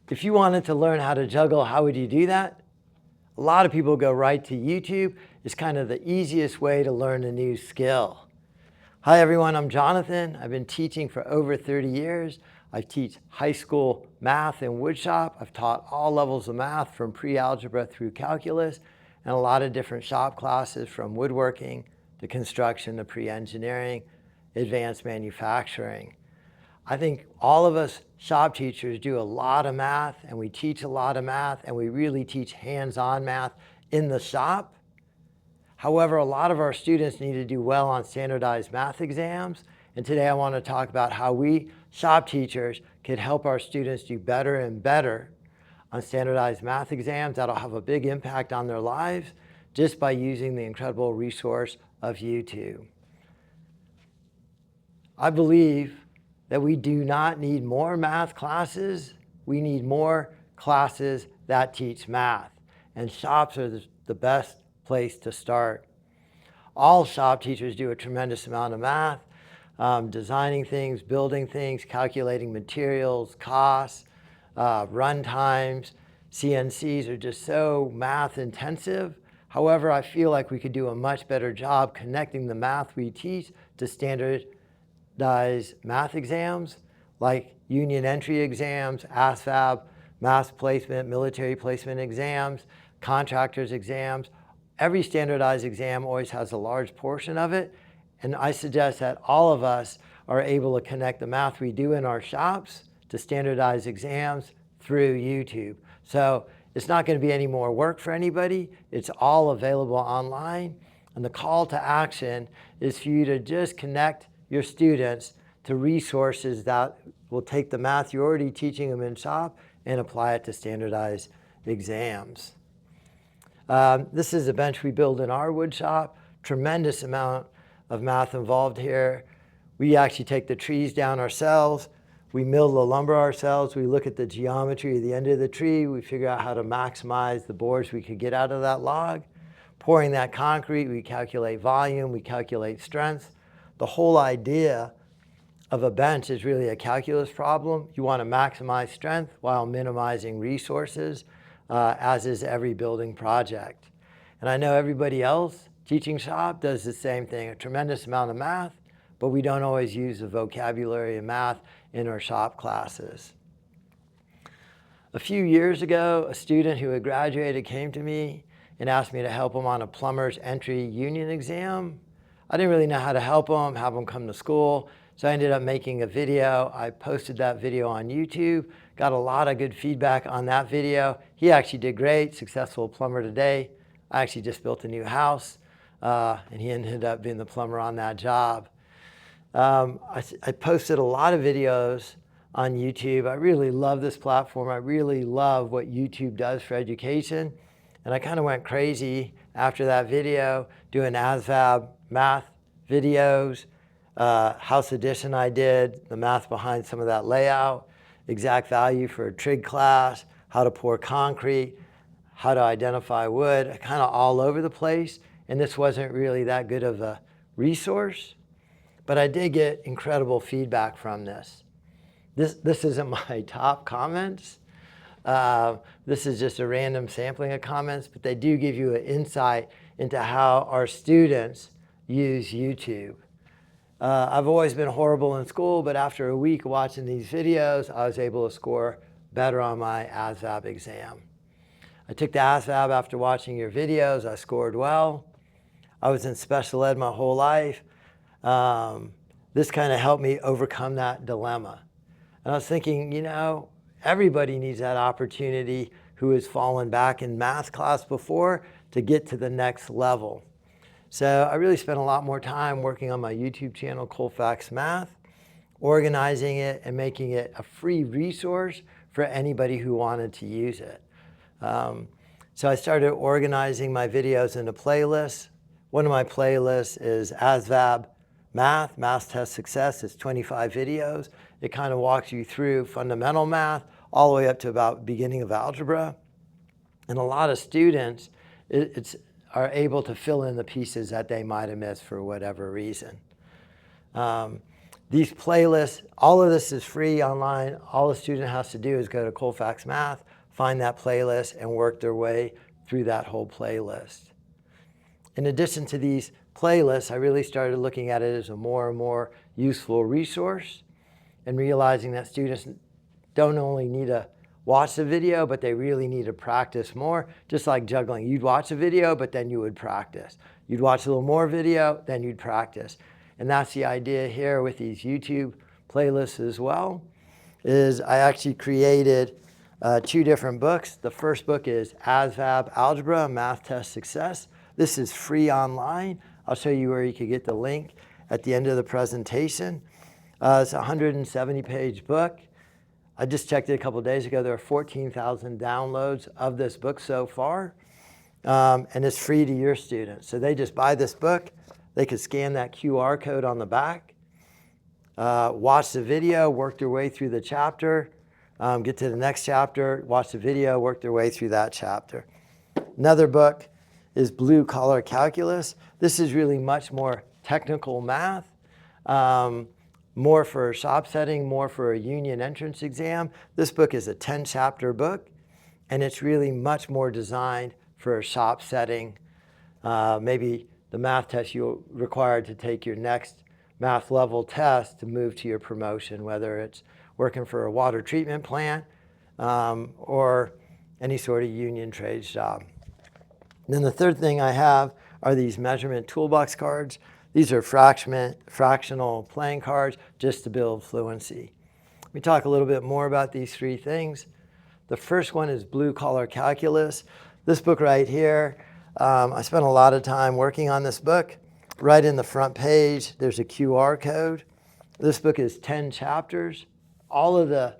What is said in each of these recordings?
If you wanted to learn how to juggle, how would you do that? A lot of people go right to YouTube. It's kind of the easiest way to learn a new skill. Hi everyone, I'm Jonathan. I've been teaching for over 30 years. I teach high school math and woodshop. I've taught all levels of math from pre-algebra through calculus and a lot of different shop classes from woodworking to construction to pre-engineering, advanced manufacturing. I think all of us shop teachers do a lot of math and we teach a lot of math and we really teach hands-on math in the shop. However, a lot of our students need to do well on standardized math exams. And today I want to talk about how we shop teachers could help our students do better and better on standardized math exams. That'll have a big impact on their lives just by using the incredible resource of YouTube. I believe that we do not need more math classes. We need more classes that teach math. And shops are the best place to start. All shop teachers do a tremendous amount of math, designing things, building things, calculating materials, costs, run times. CNCs are just so math intensive. However, I feel like we could do a much better job connecting the math we teach to standardized math exams like union entry exams, ASVAB, mass placement, military placement exams, contractors exams. Every standardized exam always has a large portion of it, and I suggest that all of us are able to connect the math we do in our shops to standardized exams through YouTube. So it's not going to be any more work for anybody. It's all available online, and the call to action is for you to just connect your students to resources that will take the math you're already teaching them in shop and apply it to standardized exams. This is a bench we build in our wood shop. Tremendous amount of math involved here. We actually take the trees down ourselves. We mill the lumber ourselves. We look at the geometry of the end of the tree. We figure out how to maximize the boards we could get out of that log. Pouring that concrete, we calculate volume, we calculate strength. The whole idea of a bench is really a calculus problem. You want to maximize strength while minimizing resources, as is every building project. And I know everybody else teaching shop does the same thing, a tremendous amount of math, but we don't always use the vocabulary of math in our shop classes. A few years ago, a student who had graduated came to me and asked me to help him on a plumber's entry union exam. I didn't really know how to help him, have him come to school, so I ended up making a video. I posted that video on YouTube, got a lot of good feedback on that video. He actually did great, successful plumber today. I actually just built a new house, and he ended up being the plumber on that job. I posted a lot of videos on YouTube. I really love this platform. I really love what YouTube does for education. And I kind of went crazy after that video, doing ASVAB math videos, house addition I did, the math behind some of that layout, exact value for a trig class, how to pour concrete, how to identify wood, kind of all over the place. And this wasn't really that good of a resource, but I did get incredible feedback from this. This isn't my top comments. This is just a random sampling of comments, but they do give you an insight into how our students use YouTube. I've always been horrible in school, but after a week watching these videos, I was able to score better on my ASVAB exam. I took the ASVAB after watching your videos. I scored well. I was in special ed my whole life. This kind of helped me overcome that dilemma. And I was thinking, you know, everybody needs that opportunity who has fallen back in math class before to get to the next level. So I really spent a lot more time working on my YouTube channel, Colfax Math, organizing it and making it a free resource for anybody who wanted to use it. So I started organizing my videos into playlists. One of my playlists is ASVAB Math Test Success. It's 25 videos. It kind of walks you through fundamental math all the way up to about beginning of algebra. And a lot of students are able to fill in the pieces that they might have missed for whatever reason. These playlists, all of this is free online. All the student has to do is go to Colfax Math, find that playlist, and work their way through that whole playlist. In addition to these playlists, I really started looking at it as a more and more useful resource and realizing that students don't only need to watch the video, but they really need to practice more, just like juggling. You'd watch a video, but then you would practice. You'd watch a little more video, then you'd practice. And that's the idea here with these YouTube playlists as well, is I actually created 2 different books. The first book is ASVAB Algebra, Math Test Success. This is free online. I'll show you where you can get the link at the end of the presentation. It's a 170-page book. I just checked it a couple of days ago. There are 14,000 downloads of this book so far, and it's free to your students. So they just buy this book. They could scan that QR code on the back, watch the video, work their way through the chapter, get to the next chapter, watch the video, work their way through that chapter. Another book is Blue Collar Calculus. This is really much more technical math, more for a shop setting, more for a union entrance exam. This book is a 10-chapter book, and it's really much more designed for a shop setting. Maybe the math test you'll require to take your next math level test to move to your promotion, whether it's working for a water treatment plant or any sort of union trades job. And then the third thing I have are these measurement toolbox cards. These are fractional playing cards just to build fluency. Let me talk a little bit more about these 3 things. The first one is Blue Collar Calculus. This book right here, I spent a lot of time working on this book. Right in the front page, there's a QR code. This book is 10 chapters. All of the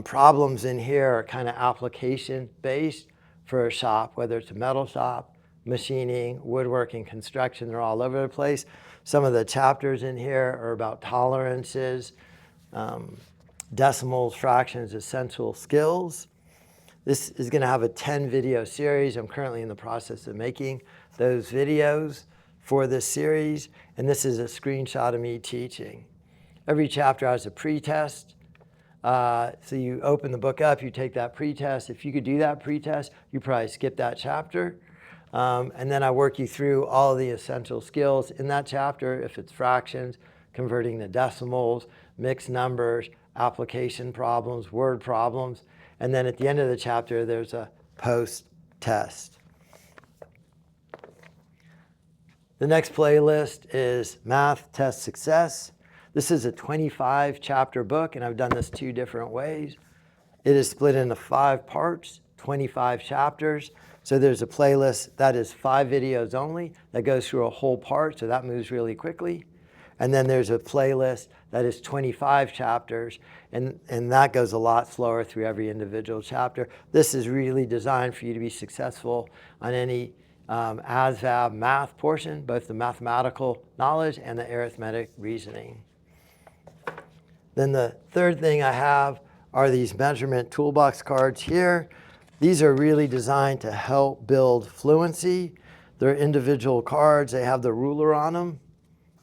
problems in here are kind of application-based for a shop, whether it's a metal shop, machining, woodworking, construction, they're all over the place. Some of the chapters in here are about tolerances, decimals, fractions, essential skills. This is going to have a 10-video series. I'm currently in the process of making those videos for this series, and this is a screenshot of me teaching. Every chapter has a pretest. So you open the book up, you take that pretest. If you could do that pretest, you probably skip that chapter. And then I work you through all the essential skills in that chapter. If it's fractions, converting the decimals, mixed numbers, application problems, word problems. And then at the end of the chapter, there's a post-test. The next playlist is Math Test Success. This is a 25-chapter book, and I've done this 2 different ways. It is split into 5 parts, 25 chapters. So there's a playlist that is 5 videos only that goes through a whole part, so that moves really quickly. And then there's a playlist that is 25 chapters, and that goes a lot slower through every individual chapter. This is really designed for you to be successful on any ASVAB math portion, both the mathematical knowledge and the arithmetic reasoning. Then the third thing I have are these measurement toolbox cards here. These are really designed to help build fluency. They're individual cards. They have the ruler on them.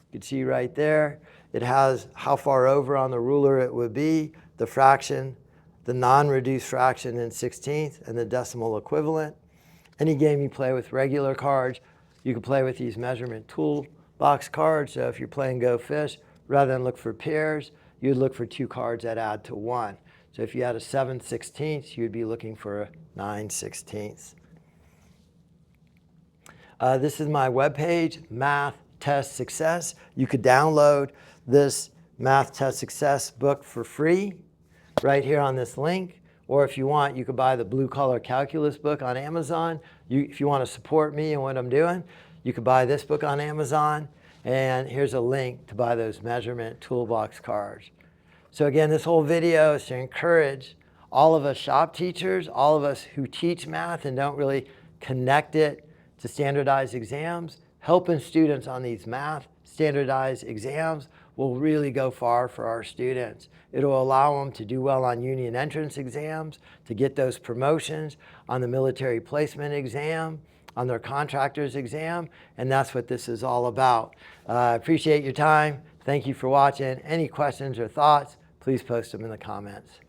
You can see right there. It has how far over on the ruler it would be, the fraction, the non-reduced fraction in 16th, and the decimal equivalent. Any game you play with regular cards, you can play with these measurement toolbox cards. So if you're playing Go Fish, rather than look for pairs, you'd look for 2 cards that add to 1. So if you had a 7/16, you'd be looking for a 9/16. This is my webpage, Math Test Success. You could download this Math Test Success book for free right here on this link. Or if you want, you could buy the Blue Collar Calculus book on Amazon. If you want to support me and what I'm doing, you could buy this book on Amazon. And here's a link to buy those measurement toolbox cards. So again, this whole video is to encourage all of us shop teachers, all of us who teach math and don't really connect it to standardized exams. Helping students on these math standardized exams will really go far for our students. It'll allow them to do well on union entrance exams, to get those promotions on the military placement exam, on their contractor's exam, and that's what this is all about. I appreciate your time. Thank you for watching. Any questions or thoughts, please post them in the comments.